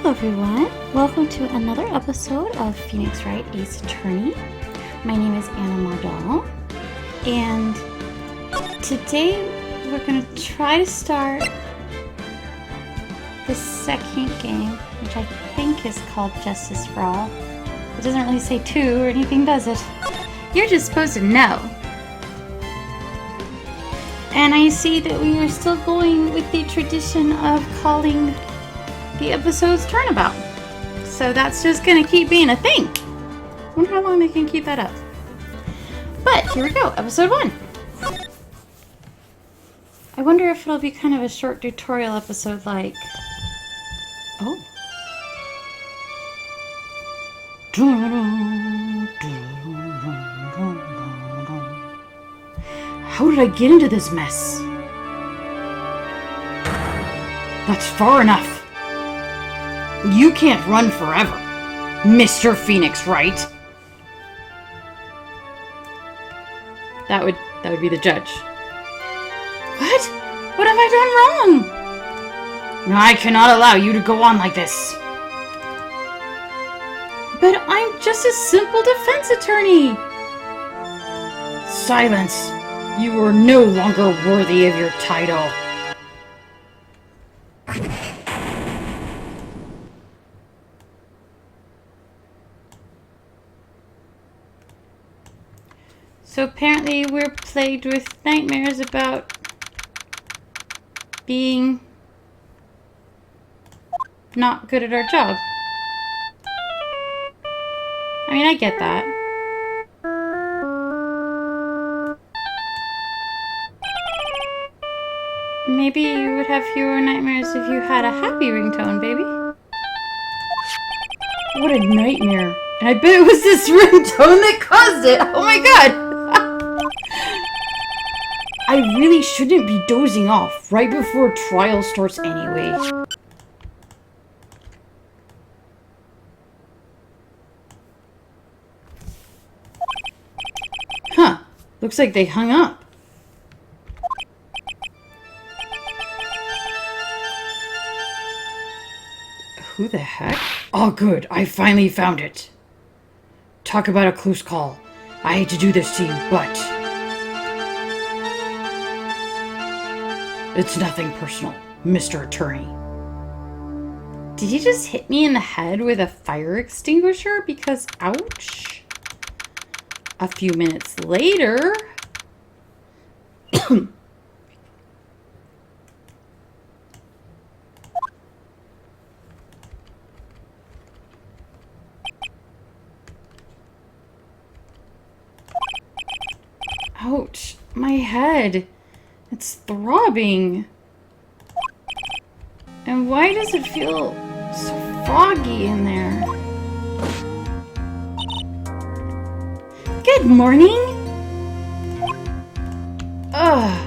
Hello everyone, welcome to another episode of Phoenix Wright, Ace Attorney. My name is Anna Mardall, and today we're going to try to start the second game, which I think is called Justice for All. It doesn't really say two or anything, does it? You're just supposed to know. And I see that we are still going with the tradition of calling the episode's turnabout. So that's just gonna keep being a thing. I wonder how long they can keep that up. But here we go, episode 1. I wonder if it'll be kind of a short tutorial episode like... Oh. How did I get into this mess? That's far enough. You can't run forever, Mr. Phoenix Wright. That would be the judge. What? What have I done wrong? I cannot allow you to go on like this. But I'm just a simple defense attorney. Silence. You are no longer worthy of your title. So apparently we're plagued with nightmares about being not good at our job. I mean, I get that. Maybe you would have fewer nightmares if you had a happy ringtone, baby. What a nightmare. And I bet it was this ringtone that caused it. Oh my god. I really shouldn't be dozing off right before trial starts anyway. Huh. Looks like they hung up. Who the heck? Oh good, I finally found it. Talk about a close call. I hate to do this to you, but... It's nothing personal, Mr. Attorney. Did you just hit me in the head with a fire extinguisher? Because, ouch. A few minutes later... Ouch, my head. It's throbbing. And why does it feel so foggy in there? Good morning. Ugh.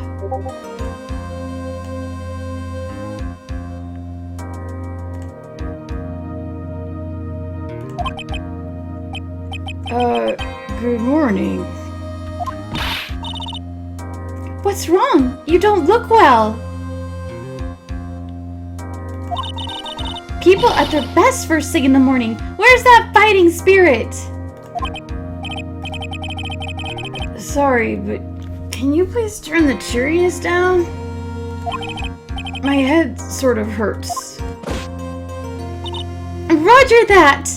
Good morning. What's wrong? You don't look well. People at their best first thing in the morning. Where's that fighting spirit? Sorry, but can you please turn the cheeriness down? My head sort of hurts. Roger that!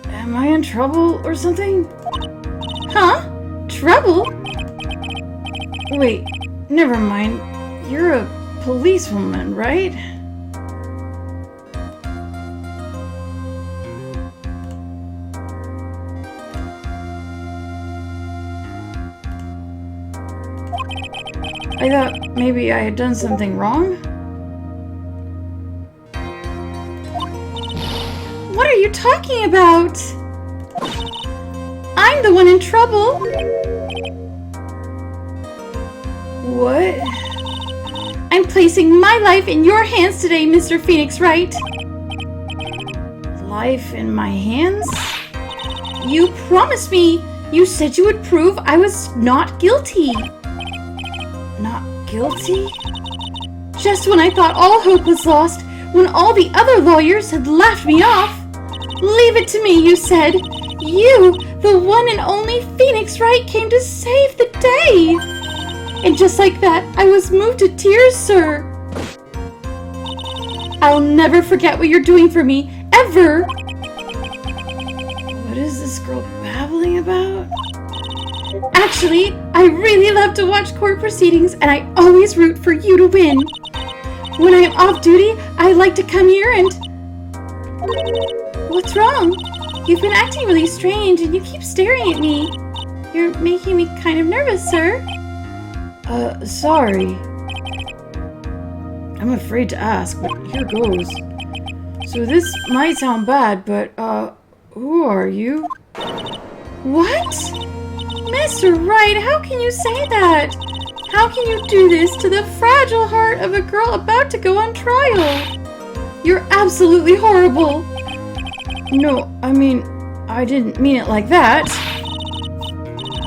Am I in trouble or something? Huh? Trouble? Wait, never mind. You're a policewoman, right? I thought maybe I had done something wrong. What are you talking about? I'm the one in trouble. What? I'm placing my life in your hands today, Mr. Phoenix Wright. Life in my hands? You promised me. You said you would prove I was not guilty. Not guilty? Just when I thought all hope was lost, when all the other lawyers had laughed me off. Leave it to me, you said. You, the one and only Phoenix Wright, came to save the day. And just like that, I was moved to tears, sir. I'll never forget what you're doing for me, ever. What is this girl babbling about? Actually, I really love to watch court proceedings, and I always root for you to win. When I'm off duty, I like to come here and... What's wrong? You've been acting really strange, and you keep staring at me. You're making me kind of nervous, sir. Sorry. I'm afraid to ask, but here goes. So this might sound bad, but, who are you? What? Mr. Wright, how can you say that? How can you do this to the fragile heart of a girl about to go on trial? You're absolutely horrible. No, I mean, I didn't mean it like that.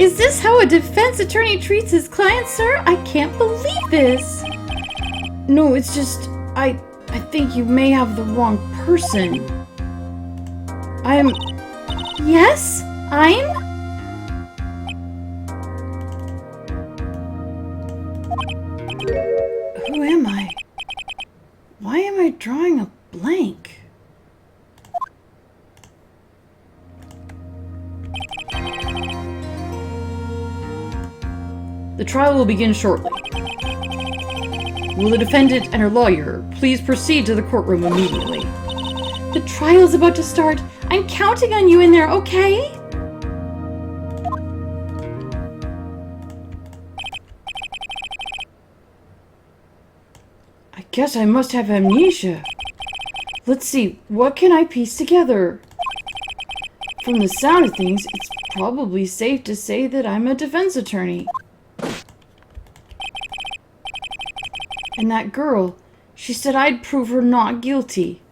Is this how a defense attorney treats his client, sir? I can't believe this. No, it's just, I think you may have the wrong person. Yes? Who am I? Why am I drawing a blank? The trial will begin shortly. Will the defendant and her lawyer please proceed to the courtroom immediately? The trial's about to start. I'm counting on you in there, okay? I guess I must have amnesia. Let's see, what can I piece together? From the sound of things, it's probably safe to say that I'm a defense attorney. And that girl, she said I'd prove her not guilty.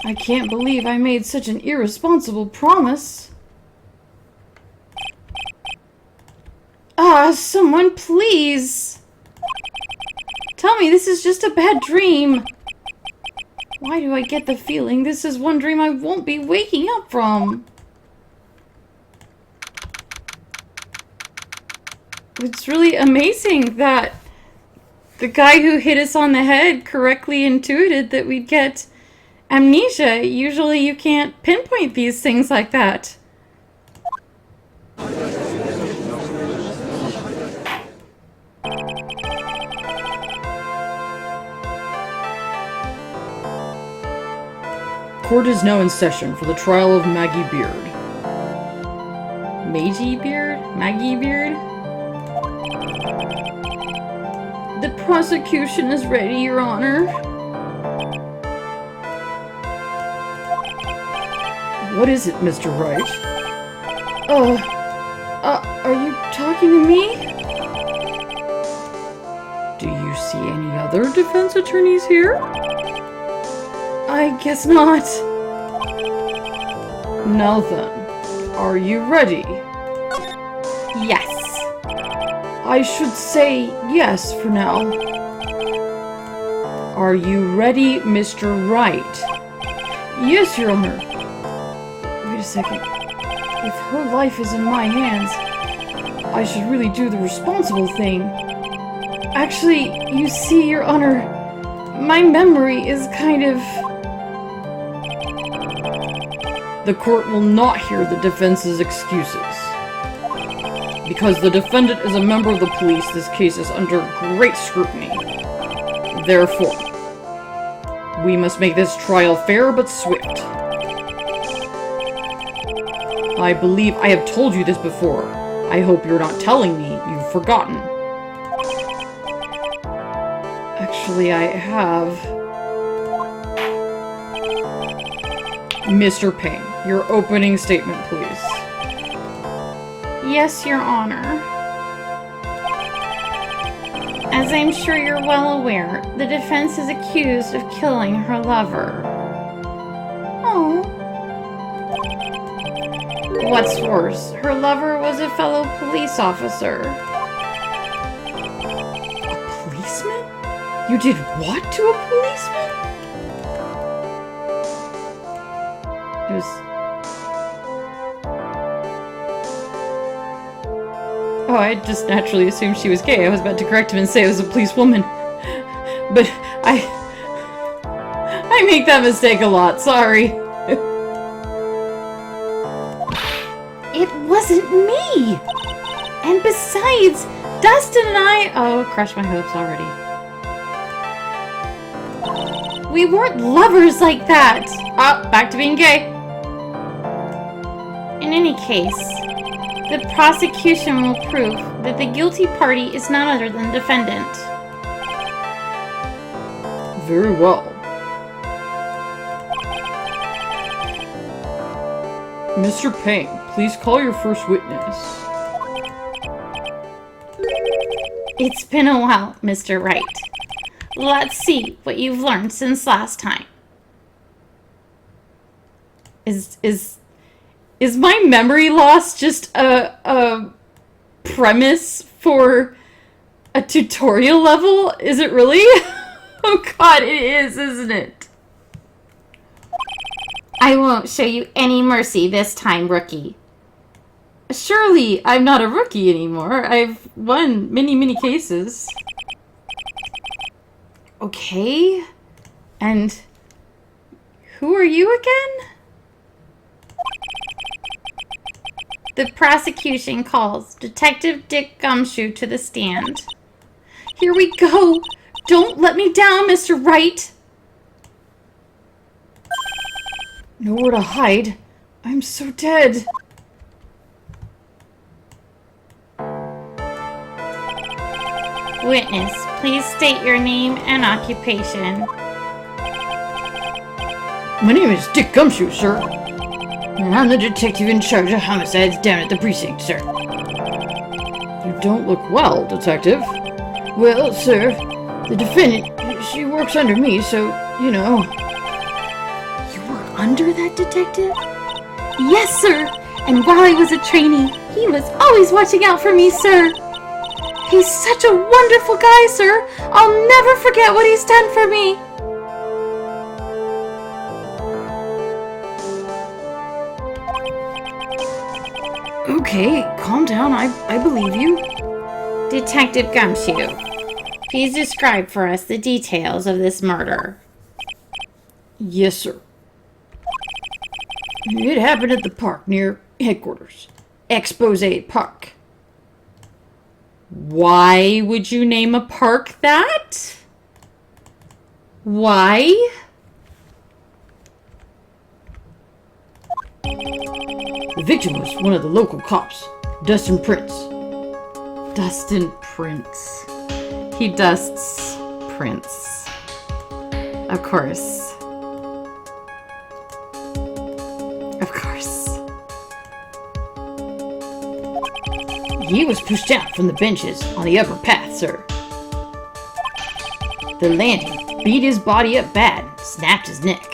I can't believe I made such an irresponsible promise. Someone please! Tell me this is just a bad dream. Why do I get the feeling this is one dream I won't be waking up from? It's really amazing that the guy who hit us on the head correctly intuited that we'd get amnesia. Usually you can't pinpoint these things like that. Court is now in session for the trial of Maggie Beard. Maggie Beard? Maggie Beard? The prosecution is ready, Your Honor. What is it, Mr. Wright? Are you talking to me? Do you see any other defense attorneys here? I guess not. Now then, are you ready? Yes. I should say yes for now. Are you ready, Mr. Wright? Yes, Your Honor. Wait a second. If her life is in my hands, I should really do the responsible thing. Actually, you see, Your Honor, my memory is kind of... The court will not hear the defense's excuses. Because the defendant is a member of the police, this case is under great scrutiny. Therefore, we must make this trial fair but swift. I believe I have told you this before. I hope you're not telling me you've forgotten. Actually, I have. Mr. Payne, your opening statement, please. Yes, Your Honor. As I'm sure you're well aware, the defense is accused of killing her lover. Oh. What's worse, her lover was a fellow police officer. A policeman? You did what to a policeman? It was... Oh, I just naturally assumed she was gay. I was about to correct him and say it was a policewoman. But I make that mistake a lot, sorry. It wasn't me! And besides, Dustin and I... Oh, crushed my hopes already. We weren't lovers like that! Oh, back to being gay. In any case, the prosecution will prove that the guilty party is none other than the defendant. Very well. Mr. Payne, please call your first witness. It's been a while, Mr. Wright. Let's see what you've learned since last time. Is my memory loss just a premise for a tutorial level? Is it really? Oh god, it is, isn't it? I won't show you any mercy this time, rookie. Surely I'm not a rookie anymore. I've won many cases. Okay. And who are you again? The prosecution calls Detective Dick Gumshoe to the stand. Here we go. Don't let me down, Mr. Wright. Nowhere to hide. I'm so dead. Witness, please state your name and occupation. My name is Dick Gumshoe, sir. And I'm the detective in charge of homicides down at the precinct, sir. You don't look well, detective. Well, sir, the defendant, she works under me, so, you know. You were under that detective? Yes, sir. And while I was a trainee, he was always watching out for me, sir. He's such a wonderful guy, sir. I'll never forget what he's done for me. Okay, calm down. I believe you. Detective Gumshoe, please describe for us the details of this murder. Yes, sir. It happened at the park near headquarters. Expose Park. Why would you name a park that? Why? The victim was one of the local cops, Dustin Prince. Dustin Prince. He dusts Prince. Of course. Of course. He was pushed down from the benches on the upper path, sir. The landing beat his body up bad, snapped his neck.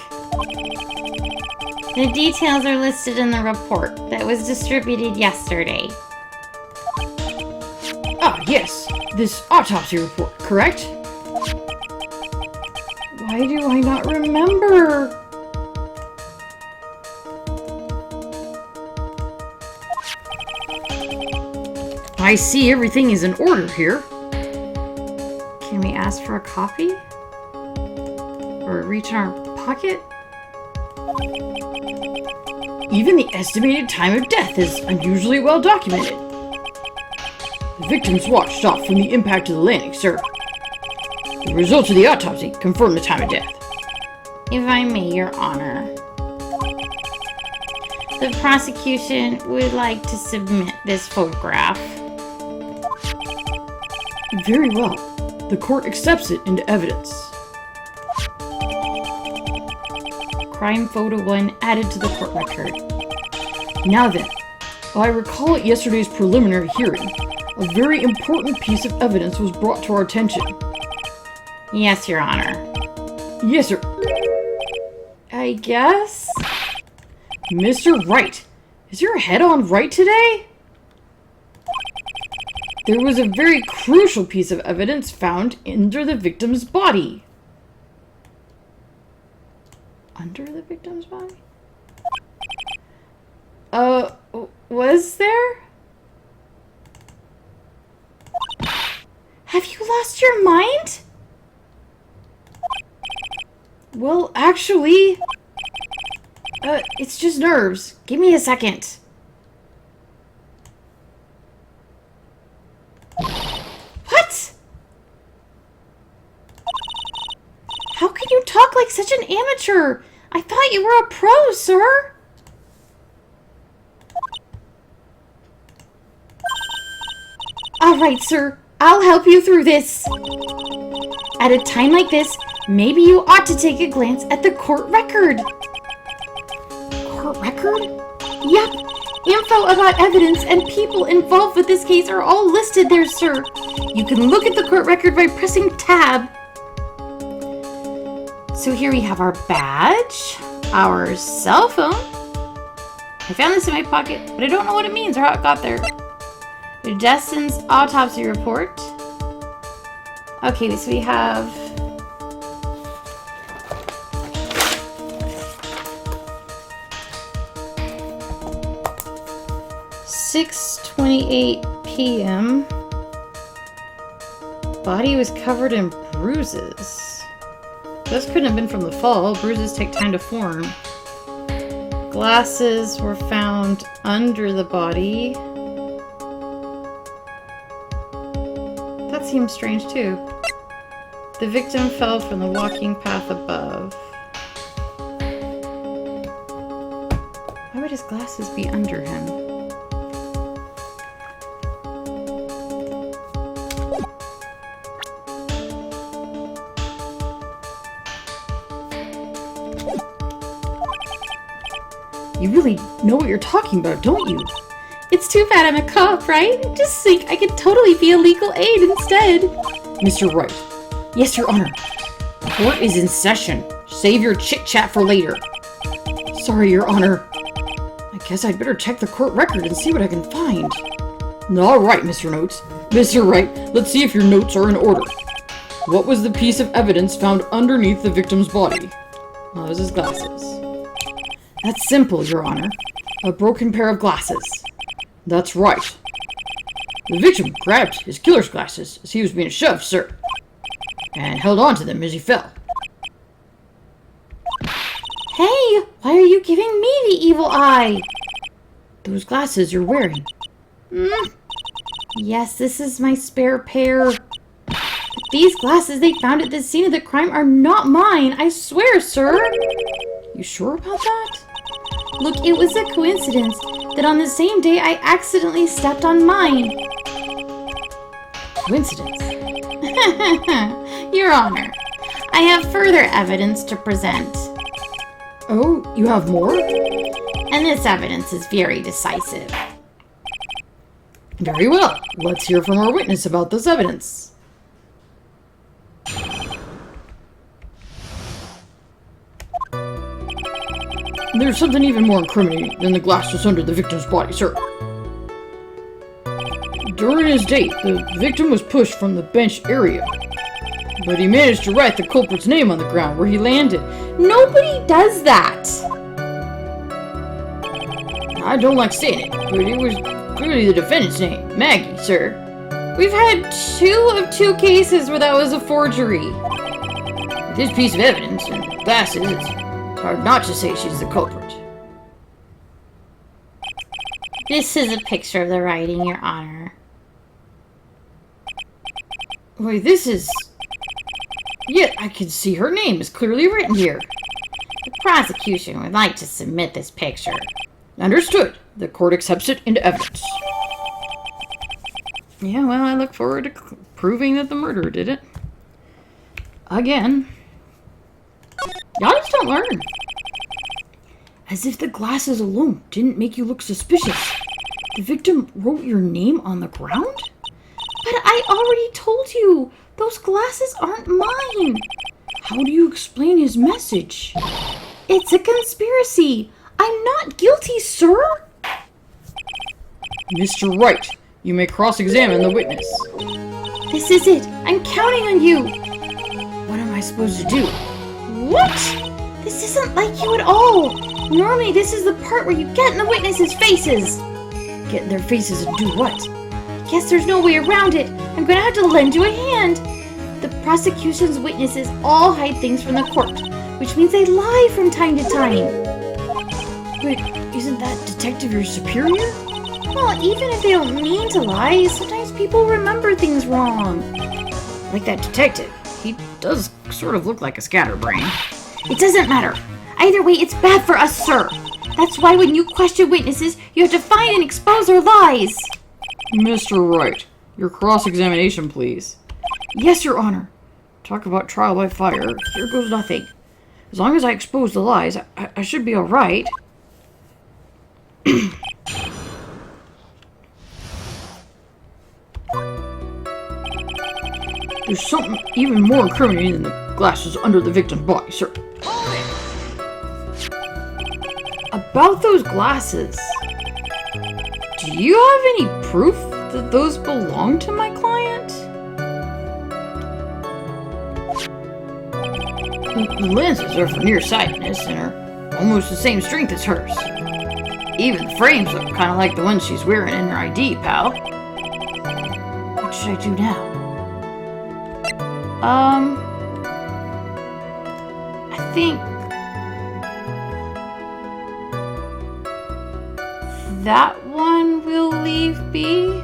The details are listed in the report that was distributed yesterday. Ah, yes, this autopsy report, correct? Why do I not remember? I see everything is in order here. Can we ask for a copy? Or reach in our pocket? Even the estimated time of death is unusually well documented. The victims washed off from the impact of the landing, sir. The results of the autopsy confirm the time of death. If I may, Your Honor. The prosecution would like to submit this photograph. Very well. The court accepts it into evidence. Crime photo 1 added to the court record. Now then, I recall at yesterday's preliminary hearing, a very important piece of evidence was brought to our attention. Yes, Your Honor. Yes, sir. I guess? Mr. Wright, is your head on right today? there was a very crucial piece of evidence found under the victim's body. Under the victim's body? Was there? Have you lost your mind? Well, actually, it's just nerves. Give me a second. What? How can you talk like such an amateur? I thought you were a pro, sir. All right, sir. I'll help you through this. At a time like this, maybe you ought to take a glance at the court record. Court record? Yep. Info about evidence and people involved with this case are all listed there, sir. You can look at the court record by pressing tab. So here we have our badge, our cell phone. I found this in my pocket, but I don't know what it means or how it got there. Justin's autopsy report. Okay, so we have (6:28 p.m.) Body was covered in bruises. This couldn't have been from the fall. Bruises take time to form. Glasses were found under the body. That seems strange too. The victim fell from the walking path above. Why would his glasses be under him? You really know what you're talking about, don't you? It's too bad I'm a cop, right? Just think I could totally be a legal aid instead. Mr. Wright. Yes, Your Honor. Court is in session. Save your chit-chat for later. Sorry, Your Honor. I guess I'd better check the court record and see what I can find. All right, Mr. Notes. Mr. Wright, let's see if your notes are in order. What was the piece of evidence found underneath the victim's body? Well, it was his glasses. That's simple, Your Honor. A broken pair of glasses. That's right. The victim grabbed his killer's glasses as he was being shoved, sir, and held on to them as he fell. Hey, why are you giving me the evil eye? Those glasses you're wearing. Yes, this is my spare pair. But these glasses they found at the scene of the crime are not mine, I swear, sir. You sure about that? Look, it was a coincidence that on the same day I accidentally stepped on mine. Coincidence? Your Honor, I have further evidence to present. Oh, you have more? And this evidence is very decisive. Very well. Let's hear from our witness about this evidence. There's something even more incriminating than the glasses under the victim's body, sir. During his date, the victim was pushed from the bench area, but he managed to write the culprit's name on the ground where he landed. Nobody does that! I don't like saying it, but it was clearly the defendant's name, Maggie, sir. We've had 2 of 2 cases where that was a forgery. With this piece of evidence and the glasses, it's hard not to say she's the culprit. This is a picture of the writing, Your Honor. Wait, this is... Yeah, I can see her name is clearly written here. The prosecution would like to submit this picture. Understood. The court accepts it into evidence. Yeah, well, I look forward to proving that the murderer did it. Again. Y'all just don't learn. As if the glasses alone didn't make you look suspicious. The victim wrote your name on the ground? But I already told you, those glasses aren't mine. How do you explain his message? It's a conspiracy. I'm not guilty, sir. Mr. Wright, You may cross-examine the witness. This is it. I'm counting on you. What am I supposed to do? What? This isn't like you at all. Normally, this is the part where you get in the witnesses' faces. Get in their faces and do what? Guess there's no way around it. I'm gonna have to lend you a hand. The prosecution's witnesses all hide things from the court, which means they lie from time to time. But isn't that detective your superior? Well, even if they don't mean to lie, sometimes people remember things wrong. Like that detective. He does sort of look like a scatterbrain. It doesn't matter. Either way, it's bad for us, sir. That's why when you question witnesses, you have to find and expose their lies. Mr. Wright, your cross-examination, please. Yes, Your Honor. Talk about trial by fire. Here goes nothing. As long as I expose the lies, I should be alright. There's something even more incriminating than the glasses under the victim's body, sir. About those glasses, do you have any proof that those belong to my client? The lenses are for nearsightedness and are almost the same strength as hers. Even the frames look kind of like the ones she's wearing in her ID, pal. What should I do now? I think That one will leave be.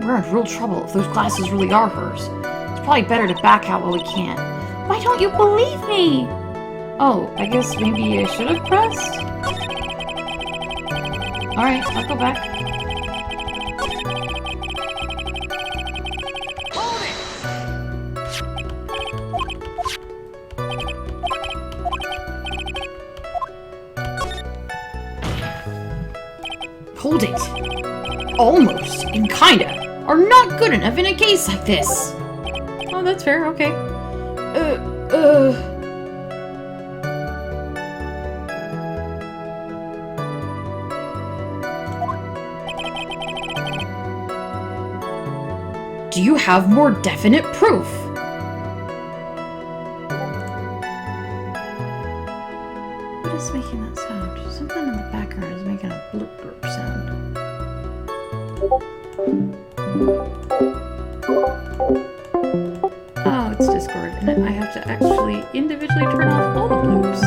We're in real trouble if those glasses really are hers. It's probably better to back out while we can. Why don't you believe me? Oh, I guess maybe I should have pressed? Alright, I'll go back. Hold it! Almost, and kinda, are not good enough in a case like this! Oh, that's fair, okay. Do you have more definite proof? What is making that sound? Something in the background is making a bloop bloop sound. Oh, it's Discord, and I have to actually individually turn off all the bloops.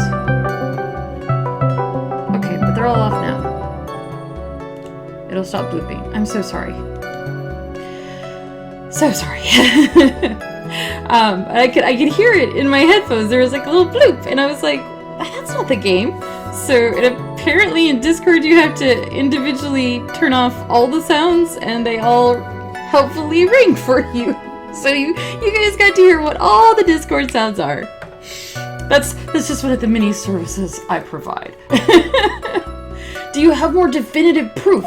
Okay, but they're all off now. It'll stop blooping. I'm so sorry. So sorry. I could hear it in my headphones. There was like a little bloop, and I was like, that's not the game. So apparently in Discord you have to individually turn off all the sounds, and they all helpfully ring for you. So you guys got to hear what all the Discord sounds are. That's just one of the mini services I provide. Do you have more definitive proof?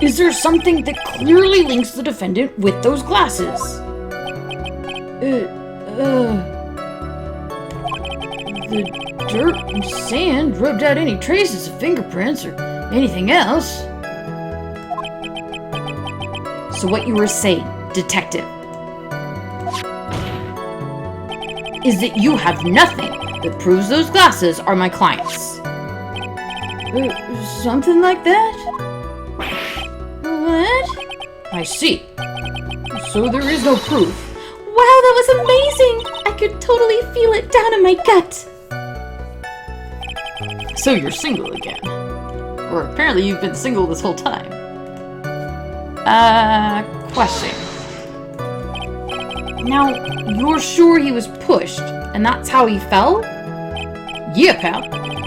Is there something that clearly links the defendant with those glasses? The dirt and sand rubbed out any traces of fingerprints or anything else. So what you were saying, detective, is that you have nothing that proves those glasses are my client's. Something like that? What? I see. So there is no proof. wow, that was amazing! I could totally feel it down in my gut. So you're single again. Or apparently you've been single this whole time. Question. Now, you're sure he was pushed, and that's how he fell? Yeah, pal.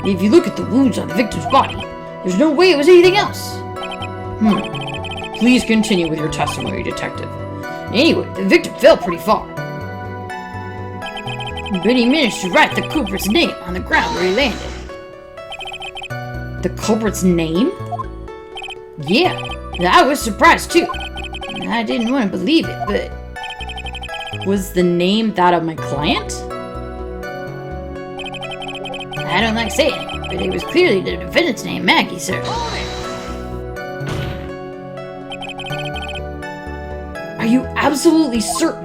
If you look at the wounds on the victim's body, there's no way it was anything else. Please continue with your testimony, detective. Anyway, the victim fell pretty far. But he managed to write the culprit's name on the ground where he landed. The culprit's name? Yeah, I was surprised too. I didn't want to believe it, but... Was the name that of my client? I don't like saying it, but it was clearly the defendant's name, Maggie, sir. Are you absolutely certain?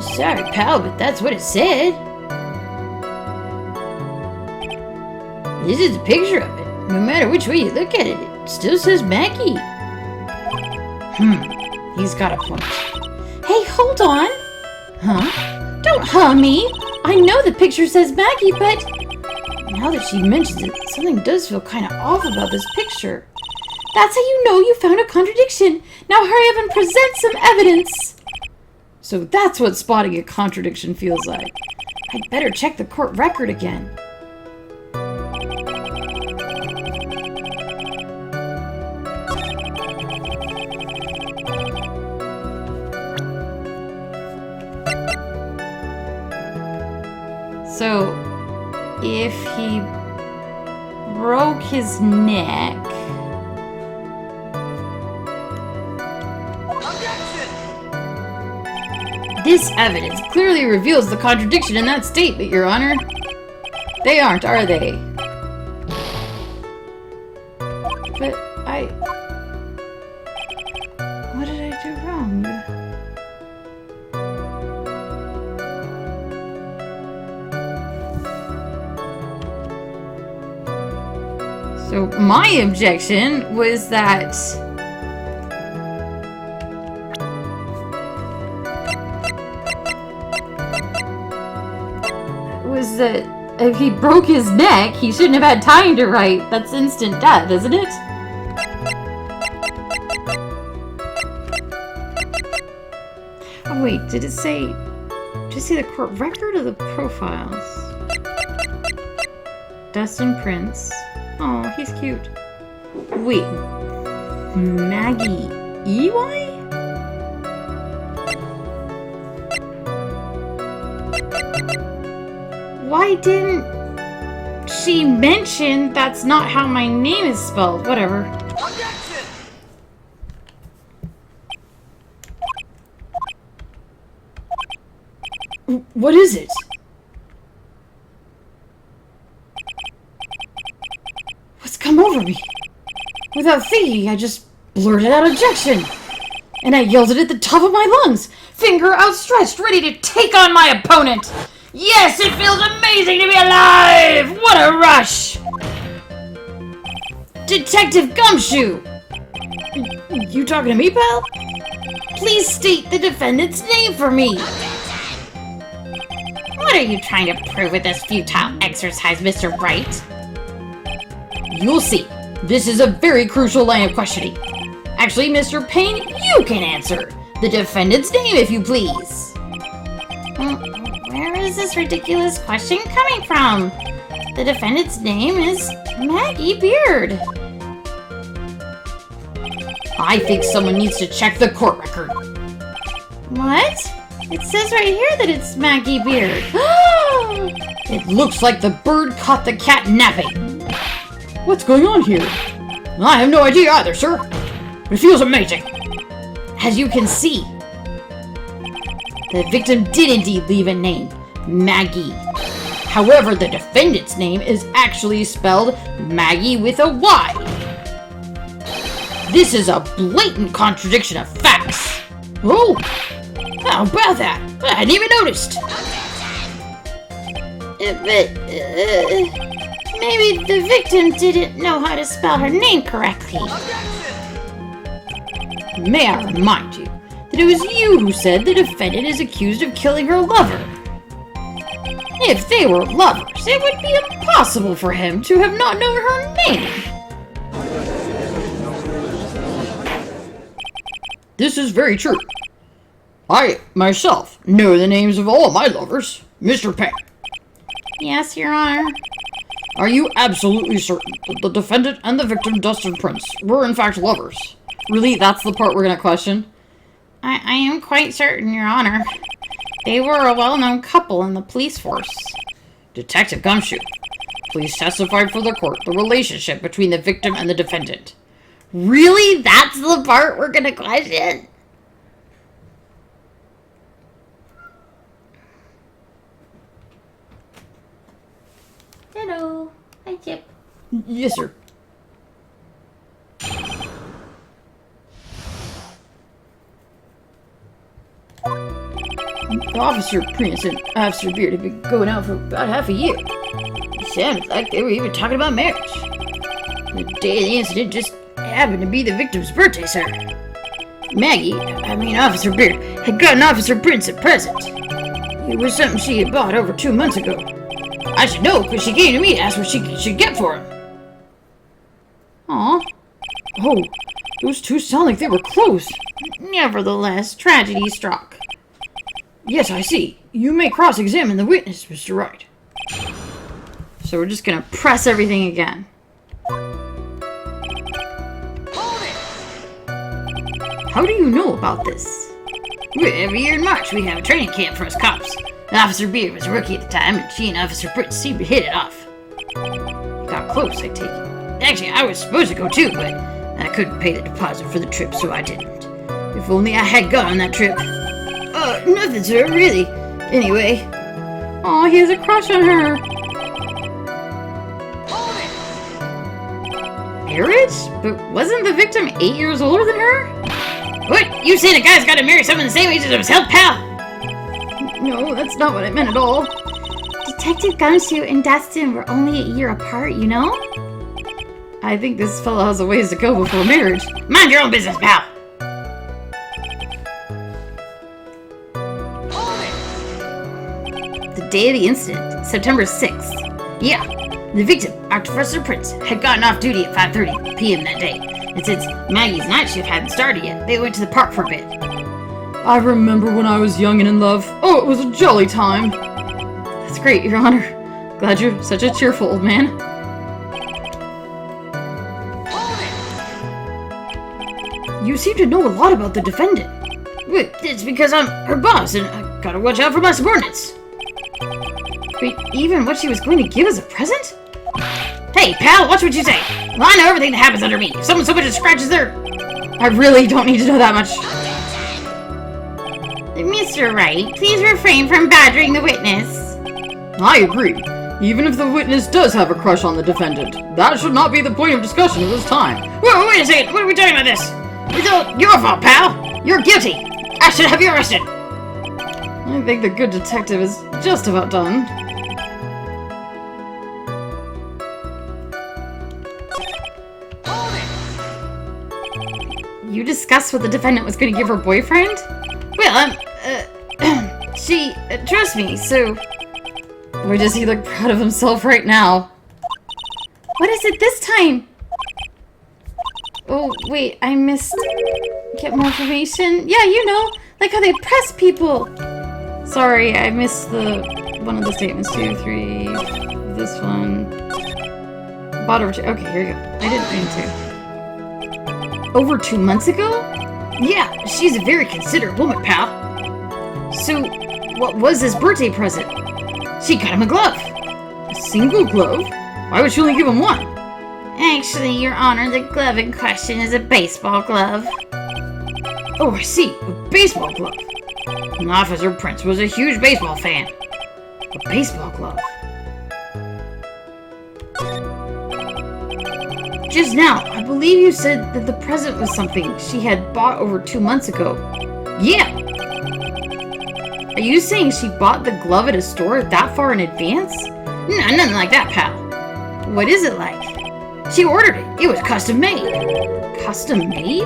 Sorry, pal, but that's what it said. This is a picture of it. No matter which way you look at it, it still says Maggie. He's got a point. Hey, hold on! Huh? Don't huh me! I know the picture says Maggie, but... Now that she mentions it, something does feel kind of off about this picture. That's how you know you found a contradiction! Now hurry up and present some evidence! So that's what spotting a contradiction feels like. I'd better check the court record again. So, if he broke his neck... This evidence clearly reveals the contradiction in that statement, Your Honor. They aren't, are they? But what did I do wrong? So my objection was that if he broke his neck, he shouldn't have had time to write. That's instant death, isn't it? Oh wait, did it say the court record or the profiles? Dustin Prince. Oh, he's cute. Wait, Maggie EY? Why didn't she mention that's not how my name is spelled? Whatever. What is it? What's come over me? Without thinking, I just blurted out objection. And I yelled it at the top of my lungs, finger outstretched, ready to take on my opponent. Yes, it feels amazing to be alive! What a rush! Detective Gumshoe! You talking to me, pal? Please state the defendant's name for me. What are you trying to prove with this futile exercise, Mr. Wright? You'll see. This is a very crucial line of questioning. Actually, Mr. Payne, you can answer. The defendant's name, if you please. Where is this ridiculous question coming from? The defendant's name is Maggie Beard. I think someone needs to check the court record. What? It says right here that it's Maggie Beard. It looks like the bird caught the cat napping. What's going on here? I have no idea either, sir. It feels amazing. As you can see, the victim did indeed leave a name, Maggie. However, the defendant's name is actually spelled Maggie with a Y. This is a blatant contradiction of facts. Oh, how about that? I hadn't even noticed. Maybe the victim didn't know how to spell her name correctly. May I remind you that it was you who said the defendant is accused of killing her lover. If they were lovers, it would be impossible for him to have not known her name. This is very true. I, myself, know the names of all of my lovers. Mr. Payne. Yes, Your Honor. Are you absolutely certain that the defendant and the victim, Dustin Prince, were in fact lovers? Really? That's the part we're gonna question? I am quite certain, Your Honor. They were a well-known couple in the police force. Detective Gumshoe, please testify for the court the relationship between the victim and the defendant. Really? That's the part we're gonna question? Hello. Hi, Chip. Yes, sir. Officer Prince and Officer Beard have been going out for about half a year. It sounded like they were even talking about marriage. The day of the incident just happened to be the victim's birthday, sir. Officer Beard, had gotten Officer Prince a present. It was something she had bought over 2 months ago. I should know, because she came to me to ask what she should get for him. Aw. Oh, those two sound like they were close. Nevertheless, tragedy struck. Yes, I see. You may cross-examine the witness, Mr. Wright. So we're just gonna press everything again. How do you know about this? Well, every year in March, we have a training camp for us cops. Officer Beard was a rookie at the time, and she and Officer Prince seemed to hit it off. Got close, I take it. Actually, I was supposed to go too, but I couldn't pay the deposit for the trip, so I didn't. If only I had gone on that trip. Nothing, sir, really. Anyway. Oh, he has a crush on her. Marriage? But wasn't the victim 8 years older than her? What? You saying a guy's gotta marry someone the same age as himself, pal? No, that's not what I meant at all. Detective Gumshoe and Dustin were only a year apart, you know? I think this fellow has a ways to go before marriage. Mind your own business, pal. The day of the incident, September 6th. Yeah, the victim, Officer Prince, had gotten off duty at 5:30 p.m. that day. And since Maggie's night shift hadn't started yet, they went to the park for a bit. I remember when I was young and in love. Oh, it was a jolly time. That's great, Your Honor. Glad you're such a cheerful old man. You seem to know a lot about the defendant. Well, it's because I'm her boss, and I gotta watch out for my subordinates. Wait, even what she was going to give as a present? Hey, pal, watch what you say. Well, I know everything that happens under me. If someone so much as scratches their... I really don't need to know that much. Mr. Wright, please refrain from badgering the witness. I agree. Even if the witness does have a crush on the defendant, that should not be the point of discussion at this time. Whoa, wait a second. What are we talking about this? It's all your fault, pal. You're guilty. I should have you arrested. I think the good detective is just about done. You discussed what the defendant was going to give her boyfriend? Well, she trusts me, so... Or does he look proud of himself right now? What is it this time? Oh, wait, I missed... Get more information? Yeah, you know, like how they press people. Sorry, I missed one of the statements. 2, 3, this one. Bought over 2. Okay, here you go. I didn't mean to. Over 2 months ago? Yeah, she's a very considerate woman, pal. So, what was his birthday present? She got him a glove. A single glove? Why would she only give him one? Actually, Your Honor, the glove in question is a baseball glove. Oh, I see. A baseball glove. And Officer Prince was a huge baseball fan. A baseball glove. Just now, I believe you said that the present was something she had bought over 2 months ago. Yeah. Are you saying she bought the glove at a store that far in advance? No, nothing like that, pal. What is it like? She ordered it. It was custom made. Custom made?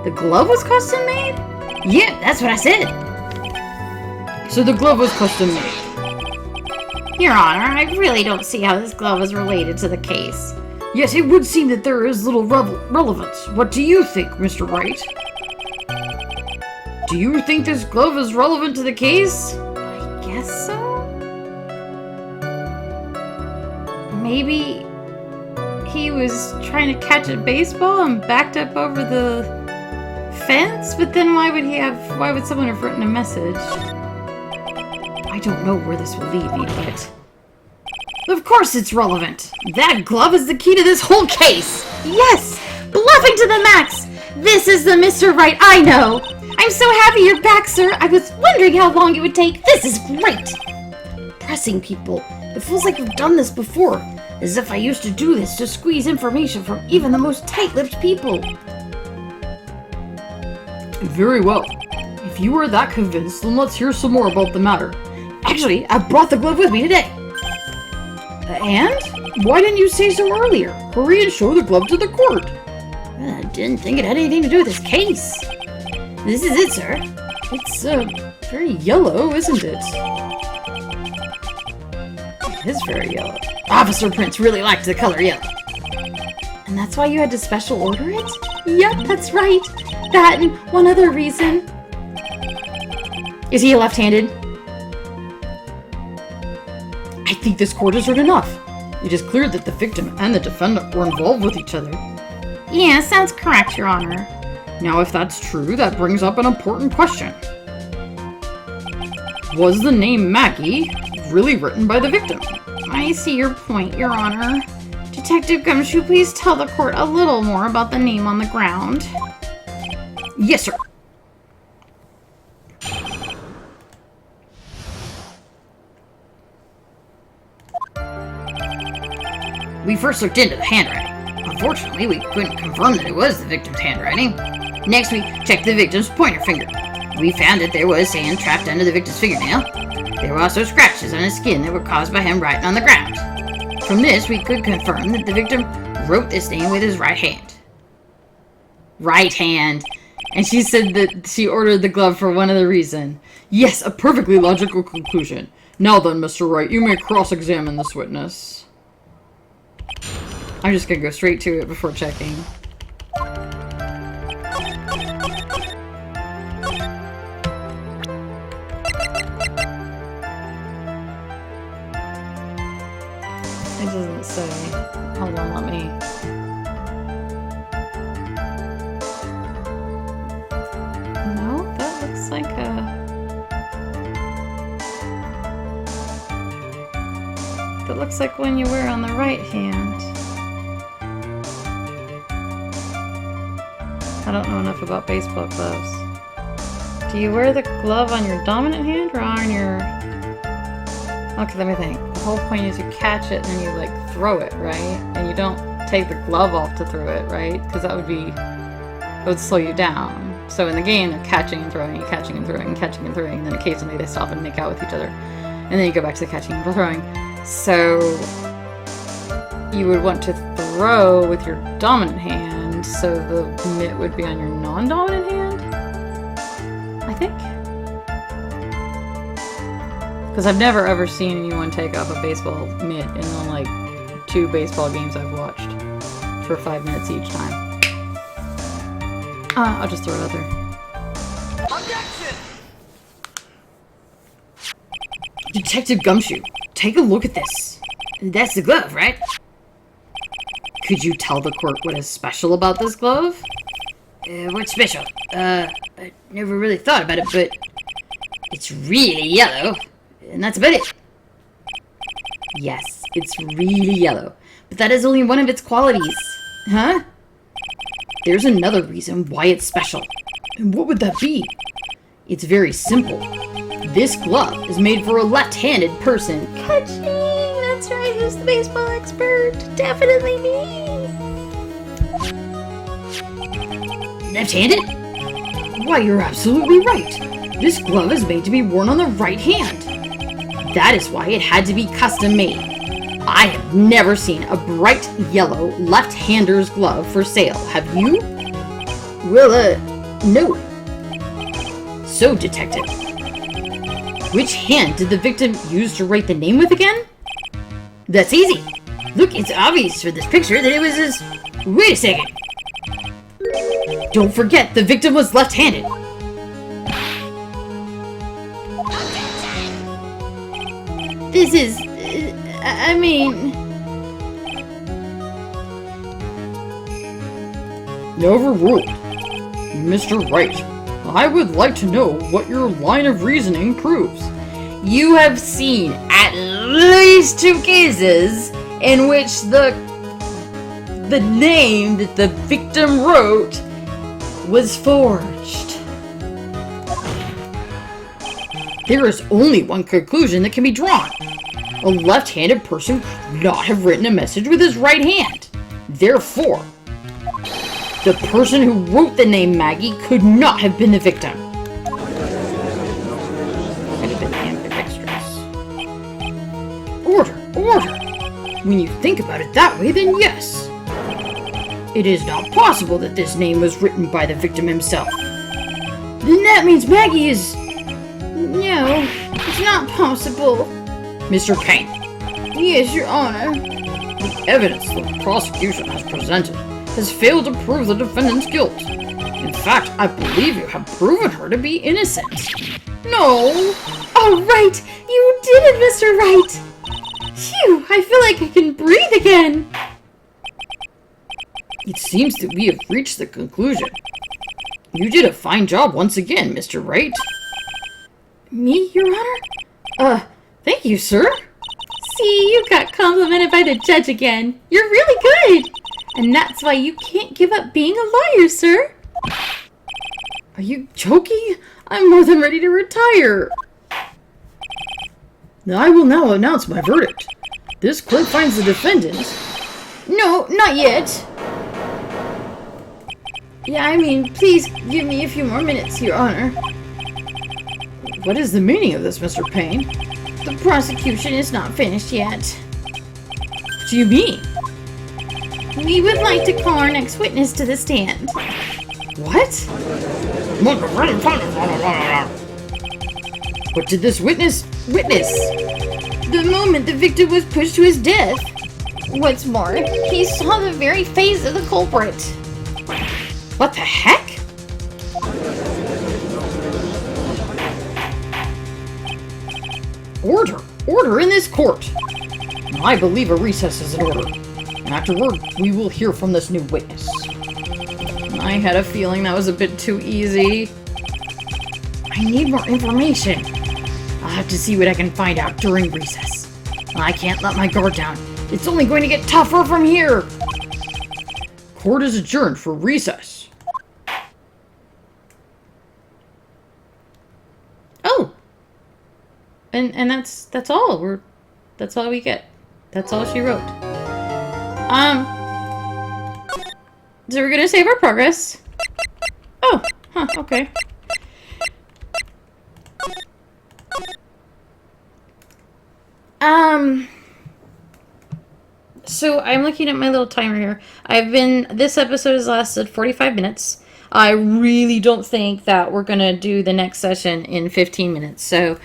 The glove was custom made? Yeah, that's what I said. So the glove was custom made. Your Honor, I really don't see how this glove is related to the case. Yes, it would seem that there is little relevance. What do you think, Mr. Wright? Do you think this glove is relevant to the case? I guess so? Maybe he was trying to catch a baseball and backed up over the fence? But then why would someone have written a message? I don't know where this will lead me, but Of course it's relevant. That glove is the key to this whole case. Yes! Bluffing to the max! This is the Mr. Wright I know! I'm so happy you're back, sir! I was wondering how long it would take. This is great! Pressing people. It feels like we've done this before. As if I used to do this to squeeze information from even the most tight-lipped people. Very well. If you are that convinced, then let's hear some more about the matter. Actually, I brought the glove with me today. And? Why didn't you say so earlier? Hurry and show the glove to the court. I didn't think it had anything to do with this case. This is it, sir. It's, very yellow, isn't it? It is very yellow. Officer Prince really liked the color yellow. And that's why you had to special order it? Yep, that's right. That and one other reason. Is he left-handed? I think this court has heard enough. It is clear that the victim and the defendant were involved with each other. Yeah, sounds correct, Your Honor. Now, if that's true, that brings up an important question. Was the name Maggie really written by the victim? I see your point, Your Honor. Detective Gumshoe, please tell the court a little more about the name on the ground. Yes, sir. We first looked into the handwriting. Unfortunately, we couldn't confirm that it was the victim's handwriting. Next, we checked the victim's pointer finger. We found that there was sand trapped under the victim's fingernail. There were also scratches on his skin that were caused by him writing on the ground. From this, we could confirm that the victim wrote this name with his right hand. Right hand. And she said that she ordered the glove for one other reason. Yes, a perfectly logical conclusion. Now then, Mr. Wright, you may cross-examine this witness. I'm just gonna go straight to it before checking. It doesn't say. Hold on, let me... No, that looks like a... That looks like one you wear on the right hand. I don't know enough about baseball gloves. Do you wear the glove on your dominant hand or on your... Okay, let me think. The whole point is you catch it and then you like throw it, right? And you don't take the glove off to throw it, right? Because that would slow you down. So in the game, they're catching and throwing, catching and throwing, catching and throwing, and then occasionally they stop and make out with each other. And then you go back to the catching and throwing. So you would want to throw with your dominant hand, so the mitt would be on your non-dominant hand? I think. Because I've never ever seen anyone take off a baseball mitt in the, like, 2 baseball games I've watched for 5 minutes each time. I'll just throw it out there. Objection! Detective Gumshoe, take a look at this. That's the glove, right? Could you tell the court what is special about this glove? What's special? I never really thought about it, but it's really yellow, and that's about it. Yes, it's really yellow, but that is only one of its qualities. Huh? There's another reason why it's special. And what would that be? It's very simple. This glove is made for a left-handed person. Catching! That's right, who's the baseball expert? Definitely me! Left-handed? Why, you're absolutely right. This glove is made to be worn on the right hand. That is why it had to be custom made. I have never seen a bright yellow left-hander's glove for sale. Have you? Well, no. So, detective, which hand did the victim use to write the name with again? That's easy. Look, it's obvious for this picture that it was his... Wait a second. Don't forget, the victim was left-handed. This is... I mean... Overruled. Mr. Wright, I would like to know what your line of reasoning proves. You have seen at least 2 cases in which the name that the victim wrote was forged. There is only one conclusion that can be drawn. A left-handed person could not have written a message with his right hand. Therefore, the person who wrote the name Maggie could not have been the victim. Could have been ambidextrous. Order! When you think about it that way, then yes. It is not possible that this name was written by the victim himself. Then that means Maggie is... No, it's not possible. Mr. Payne. Yes, Your Honor. The evidence the prosecution has presented has failed to prove the defendant's guilt. In fact, I believe you have proven her to be innocent. No! Oh, right! You did it, Mr. Wright! Phew, I feel like I can breathe again! It seems that we have reached the conclusion. You did a fine job once again, Mr. Wright. Me, Your Honor? Thank you, sir. See, you got complimented by the judge again. You're really good! And that's why you can't give up being a lawyer, sir. Are you joking? I'm more than ready to retire. I will now announce my verdict. This court finds the defendant... No, not yet. Yeah, I mean, please give me a few more minutes, Your Honor. What is the meaning of this, Mr. Payne? The prosecution is not finished yet. What do you mean? We would like to call our next witness to the stand. What? What did this witness witness? The moment the victim was pushed to his death. What's more, he saw the very face of the culprit. What the heck? Order in this court. I believe a recess is in order. And afterward, we will hear from this new witness. I had a feeling that was a bit too easy. I need more information. I'll have to see what I can find out during recess. I can't let my guard down. It's only going to get tougher from here. Court is adjourned for recess. Oh. And that's all. That's all we get. That's all she wrote. So we're gonna save our progress. Oh, huh, okay. So I'm looking at my little timer here. This episode has lasted 45 minutes. I really don't think that we're going to do the next session in 15 minutes. So,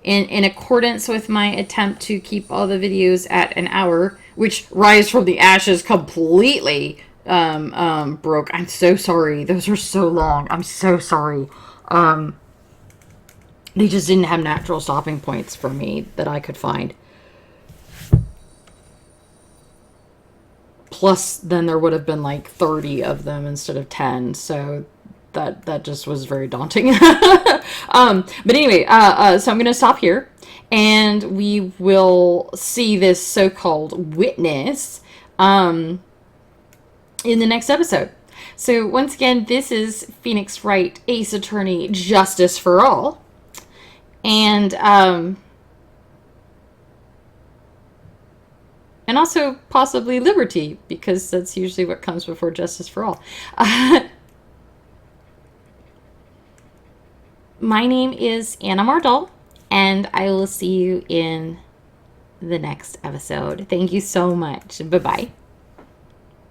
in accordance with my attempt to keep all the videos at an hour, which Rise from the Ashes completely broke. I'm so sorry. Those are so long. I'm so sorry. They just didn't have natural stopping points for me that I could find. Plus, then there would have been like 30 of them instead of 10, so that just was very daunting. But anyway, so I'm going to stop here, and we will see this so-called witness in the next episode. So once again, this is Phoenix Wright, Ace Attorney, Justice for All. And also possibly liberty, because that's usually what comes before justice for all. My name is Anna Mardall, and I will see you in the next episode. Thank you so much. Bye-bye.